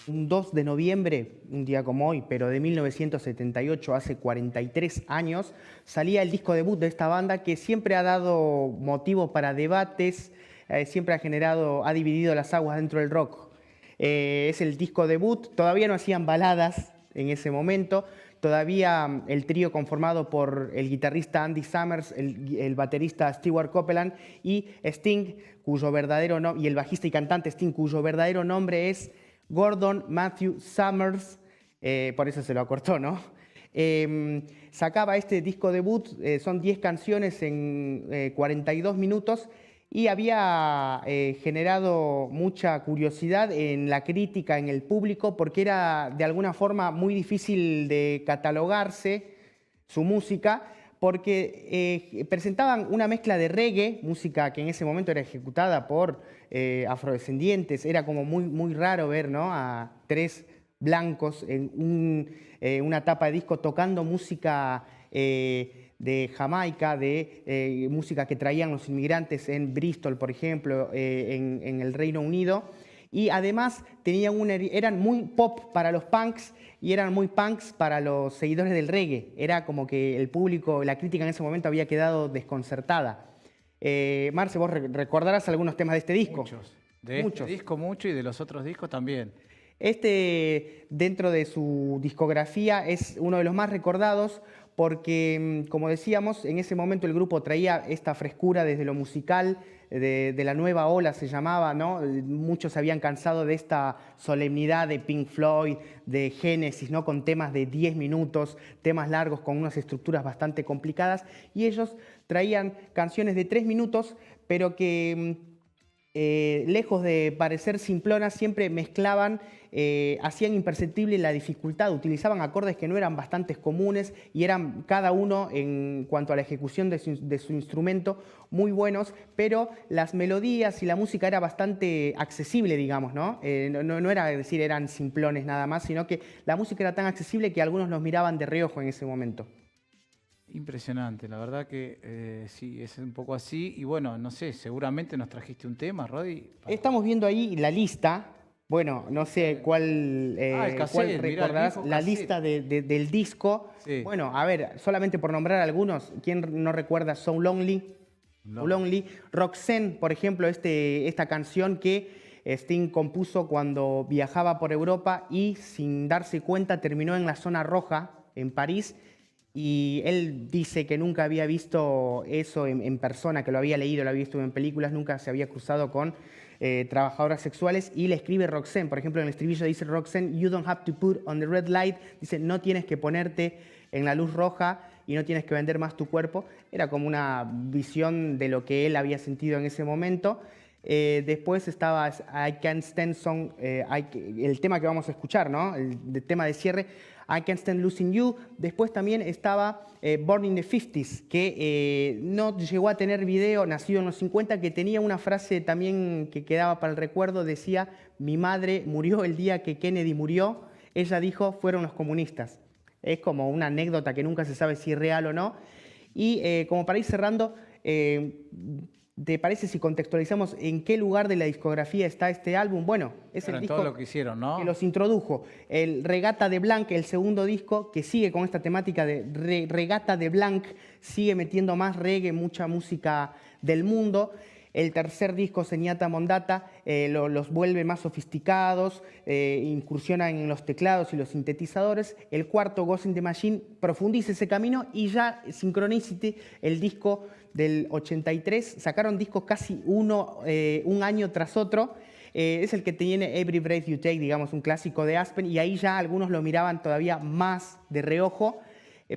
Un 2 de noviembre, un día como hoy, pero de 1978, hace 43 años, salía el disco debut de esta banda que siempre ha dado motivo para debates, siempre ha dividido las aguas dentro del rock. Es el disco debut, todavía no hacían baladas en ese momento, todavía el trío conformado por el guitarrista Andy Summers, el baterista Stewart Copeland y Sting, y el bajista y cantante Sting, cuyo verdadero nombre es Gordon Matthew Summers, por eso se lo acortó, ¿no? Sacaba este disco debut, son 10 canciones en 42 minutos y había generado mucha curiosidad en la crítica, en el público, porque era de alguna forma muy difícil de catalogarse su música, porque presentaban una mezcla de reggae, música que en ese momento era ejecutada por afrodescendientes. Era como muy raro ver, ¿no?, a tres blancos en una tapa de disco tocando música de Jamaica, de música que traían los inmigrantes en Bristol, por ejemplo, en el Reino Unido. Y además eran muy pop para los punks y eran muy punks para los seguidores del reggae. Era como que el público, la crítica en ese momento había quedado desconcertada. Marce, vos recordarás algunos temas de este disco. Muchos. De este disco mucho y de los otros discos también. Este, dentro de su discografía, es uno de los más recordados porque, como decíamos, en ese momento el grupo traía esta frescura desde lo musical, de la nueva ola se llamaba, ¿no? Muchos se habían cansado de esta solemnidad de Pink Floyd, de Genesis, ¿no?, con temas de 10 minutos, temas largos con unas estructuras bastante complicadas, y ellos traían canciones de 3 minutos, pero que lejos de parecer simplonas, siempre mezclaban, hacían imperceptible la dificultad, utilizaban acordes que no eran bastante comunes y eran cada uno, en cuanto a la ejecución de su instrumento, muy buenos, pero las melodías y la música era bastante accesible, digamos, ¿no? No era decir eran simplones nada más, sino que la música era tan accesible que algunos los miraban de reojo en ese momento. Impresionante, la verdad que sí, es un poco así. Y bueno, no sé, seguramente nos trajiste un tema, Rodi. Estamos viendo ahí la lista. Bueno, no sé cuál recordarás, la lista del disco. Sí. Bueno, a ver, solamente por nombrar algunos, ¿quién no recuerda So Lonely? No. So Lonely. Roxanne, por ejemplo, esta canción que Sting compuso cuando viajaba por Europa y sin darse cuenta terminó en la zona roja, en París. Y él dice que nunca había visto eso en persona, que lo había leído, lo había visto en películas, nunca se había cruzado con trabajadoras sexuales, y le escribe Roxanne. Por ejemplo, en el estribillo dice Roxanne, "You don't have to put on the red light", dice, no tienes que ponerte en la luz roja y no tienes que vender más tu cuerpo. Era como una visión de lo que él había sentido en ese momento. Después estaba I Can't Stand Song, el tema que vamos a escuchar, ¿no?, el tema de cierre, I Can't Stand Losing You. Después también estaba Born in the 50s, que no llegó a tener video, nacido en los 50, que tenía una frase también que quedaba para el recuerdo, decía, mi madre murió el día que Kennedy murió, ella dijo, fueron los comunistas. Es como una anécdota que nunca se sabe si es real o no. Y como para ir cerrando, ¿te parece si contextualizamos en qué lugar de la discografía está este álbum? Bueno, es el disco todo lo que hicieron, ¿no?, que los introdujo. El Regata de Blanc, el segundo disco, que sigue con esta temática de Regata de Blanc, sigue metiendo más reggae, mucha música del mundo. El tercer disco, Señata Mondata, los vuelve más sofisticados, incursionan en los teclados y los sintetizadores. El cuarto, Ghost in the Machine, profundiza ese camino, y ya Synchronicity, el disco del 83, sacaron discos casi un año tras otro. Es el que tiene Every Breath You Take, digamos, un clásico de Aspen, y ahí ya algunos lo miraban todavía más de reojo.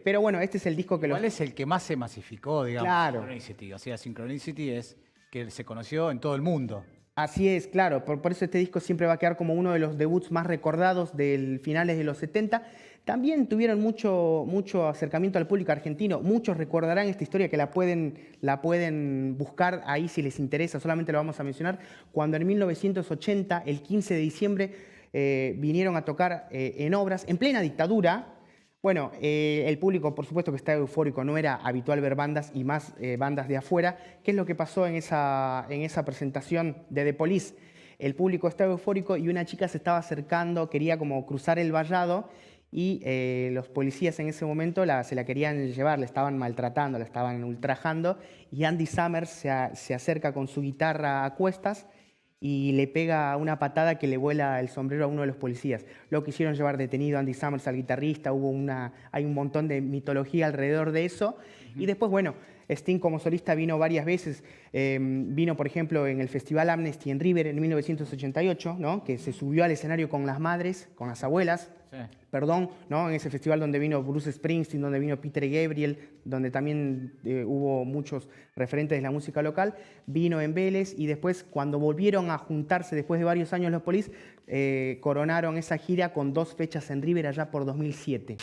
Pero bueno, este es el disco que ¿Cuál es el que más se masificó, digamos? Claro. Synchronicity. O sea, Synchronicity es que se conoció en todo el mundo. Así es, claro. Por eso este disco siempre va a quedar como uno de los debuts más recordados del finales de los 70. También tuvieron mucho acercamiento al público argentino. Muchos recordarán esta historia, que la pueden buscar ahí si les interesa. Solamente lo vamos a mencionar. Cuando en 1980, el 15 de diciembre, vinieron a tocar en Obras, en plena dictadura. Bueno, el público, por supuesto que está eufórico, no era habitual ver bandas y más bandas de afuera. ¿Qué es lo que pasó en esa presentación de The Police? el público estaba eufórico y una chica se estaba acercando, quería como cruzar el vallado y los policías en ese momento se la querían llevar, la estaban maltratando, la estaban ultrajando y Andy Summers se acerca con su guitarra a cuestas y le pega una patada que le vuela el sombrero a uno de los policías. Lo quisieron llevar detenido a Andy Summers, al guitarrista, hay un montón de mitología alrededor de eso. Y después, bueno, Sting como solista vino varias veces. Vino, por ejemplo, en el Festival Amnesty en River en 1988, ¿no? Que se subió al escenario con las madres, con las abuelas. Sí. Perdón, ¿no? En ese festival donde vino Bruce Springsteen, donde vino Peter Gabriel, donde también hubo muchos referentes de la música local, vino en Vélez y después cuando volvieron a juntarse después de varios años los Police, coronaron esa gira con 2 fechas en River allá por 2007.